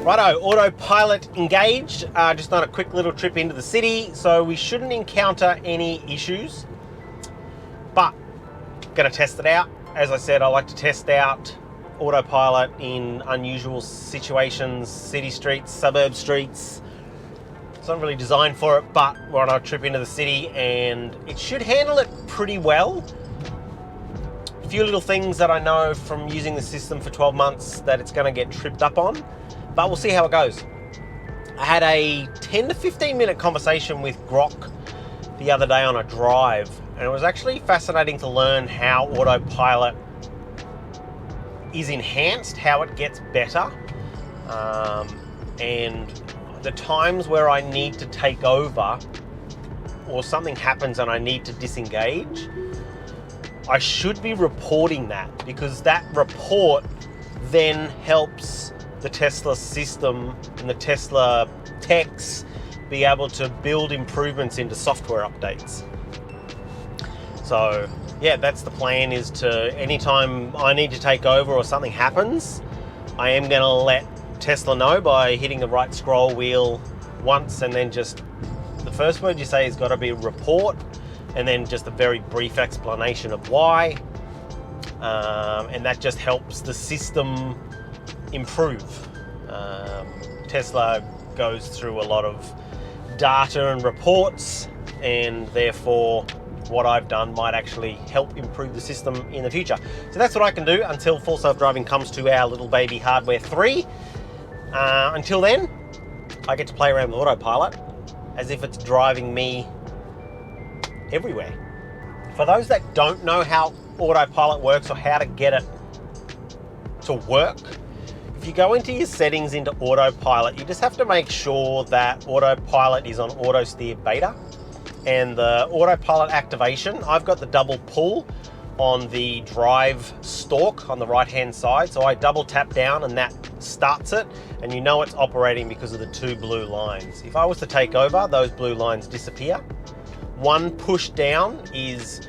Righto, autopilot engaged. Just done a quick little trip into the city, so we shouldn't encounter any issues. But, gonna test it out. As I said, I like to test out autopilot in unusual situations, city streets, suburb streets. It's not really designed for it, but we're on a trip into the city and it should handle it pretty well. A few little things that I know from using the system for 12 months that it's gonna get tripped up on, but we'll see how it goes. I had a 10 to 15 minute conversation with Grok the other day on a drive, and it was actually fascinating to learn how autopilot is enhanced, how it gets better, and the times where I need to take over or something happens and I need to disengage, I should be reporting that, because that report then helps the Tesla system and the Tesla techs be able to build improvements into software updates. So yeah, that's the plan, is to, anytime I need to take over or something happens, I am going to let Tesla know by hitting the right scroll wheel once, and then just the first word you say has got to be report, and then just a very brief explanation of why, and that just helps the system improve. Tesla goes through a lot of data and reports, and therefore what I've done might actually help improve the system in the future. So that's what I can do until full self-driving comes to our little baby hardware 3. Until then, I get to play around with autopilot as if it's driving me everywhere. For those that don't know how autopilot works or how to get it to work, if you go into your settings into autopilot, you just have to make sure that autopilot is on auto steer beta, and the autopilot activation, I've got the double pull on the drive stalk on the right hand side, so I double tap down and that starts it, and you know it's operating because of the 2 blue lines. If I was to take over, those blue lines disappear. One push down is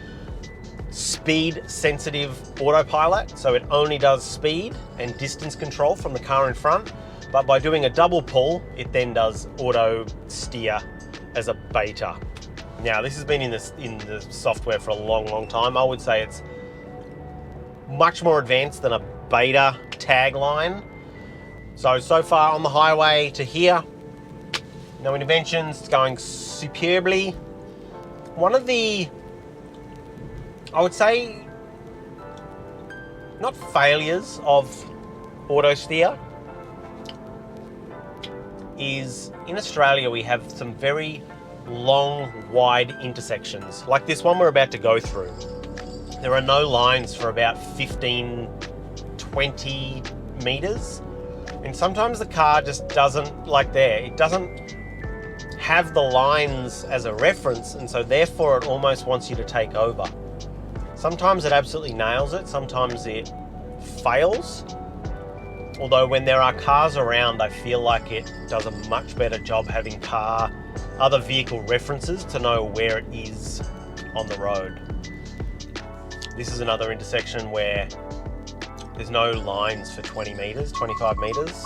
speed sensitive autopilot, so it only does speed and distance control from the car in front, but by doing a double pull, it then does auto steer as a beta. Now, this has been in the software for a long time. I would say it's much more advanced than a beta tagline. So far on the highway to here, no interventions, it's going superbly. One of the, I would say, not failures of auto steer, is in Australia we have some very long, wide intersections, like this one we're about to go through. There are no lines for about 15, 20 meters, and sometimes the car just doesn't, it doesn't have the lines as a reference, and so therefore it almost wants you to take over. Sometimes it absolutely nails it, sometimes it fails. Although when there are cars around, I feel like it does a much better job having other vehicle references to know where it is on the road. This is another intersection where there's no lines for 20 meters, 25 meters.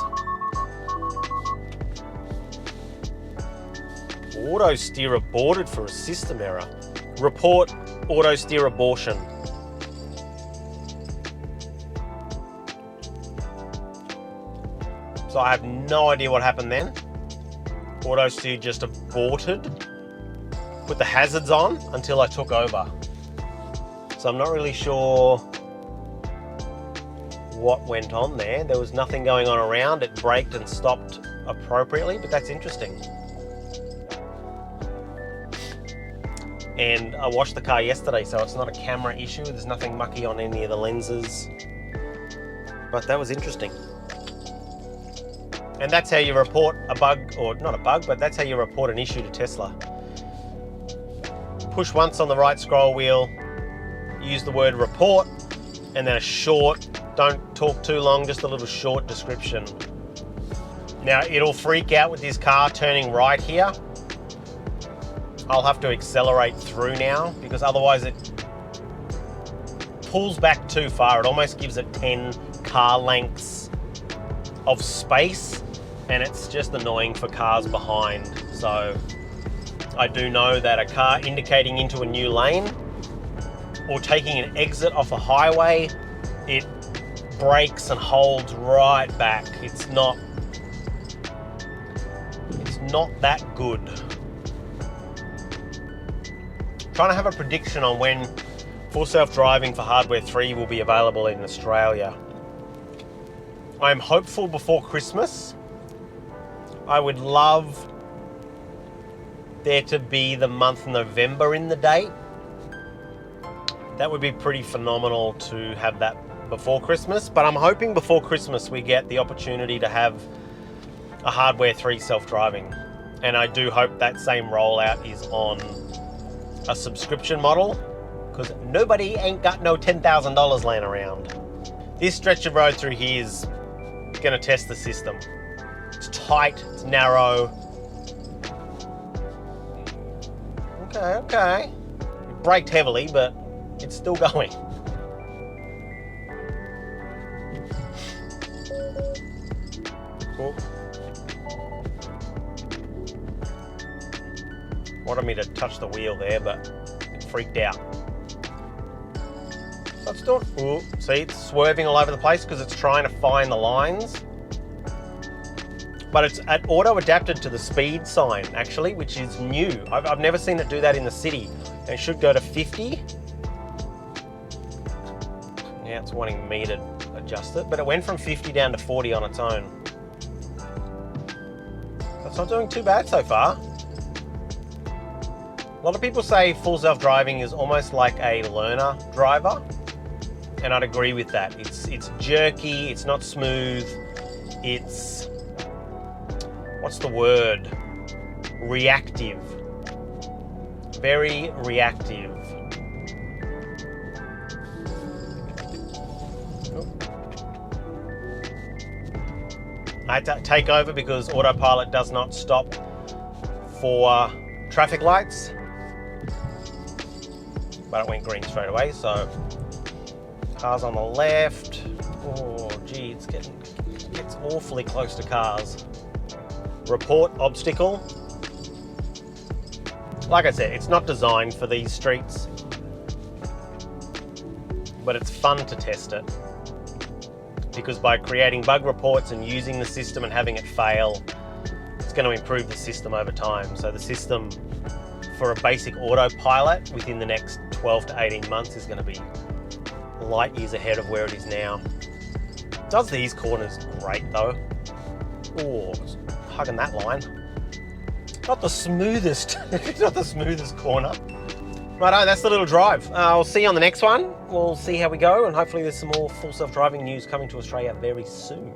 Auto steer aborted for a system error. Report auto steer abortion. So I have no idea what happened then. Auto steer just aborted with the hazards on until I took over. So I'm not really sure what went on there. There was nothing going on around. It braked and stopped appropriately, but that's interesting. And I washed the car yesterday, so it's not a camera issue. There's nothing mucky on any of the lenses, but that was interesting. And that's how you report a bug, or not a bug, but that's how you report an issue to Tesla. Push once on the right scroll wheel, use the word report, and then a short, don't talk too long, just a little short description. Now, it'll freak out with this car turning right here. I'll have to accelerate through now, because otherwise it pulls back too far. It almost gives it 10 car lengths of space and it's just annoying for cars behind. So I do know that a car indicating into a new lane or taking an exit off a highway, it brakes and holds right back. It's not that good. Trying to have a prediction on when full self-driving for hardware 3 will be available in Australia. I'm hopeful before Christmas. I would love there to be the month November in the date. That would be pretty phenomenal to have that before Christmas, but I'm hoping before Christmas we get the opportunity to have a hardware 3 self-driving. And I do hope that same rollout is on a subscription model, because nobody ain't got no $10,000 laying around. This stretch of road through here is gonna test the system. It's tight, it's narrow. Okay. It braked heavily, but it's still going. Cool. Wanted me to touch the wheel there, but it freaked out. So it's doing, ooh, see, it's swerving all over the place because it's trying to find the lines. But it's auto adapted to the speed sign, actually, which is new. I've never seen it do that in the city. And it should go to 50. Now it's wanting me to adjust it, but it went from 50 down to 40 on its own. So it's not doing too bad so far. A lot of people say full self-driving is almost like a learner driver, and I'd agree with that. It's jerky, it's not smooth, it's, what's the word? Reactive. Very reactive. I had to take over because autopilot does not stop for traffic lights, but it went green straight away. So cars on the left. Oh gee, it gets awfully close to cars. Report obstacle. Like I said, it's not designed for these streets, but it's fun to test it, because by creating bug reports and using the system and having it fail, it's going to improve the system over time. So the system for a basic autopilot within the next 12 to 18 months is going to be light years ahead of where it is now. It does these corners great though. Oh, hugging that line. Not the smoothest, not the smoothest corner. Righto, that's the little drive. I'll see you on the next one. We'll see how we go, and hopefully there's some more full self-driving news coming to Australia very soon.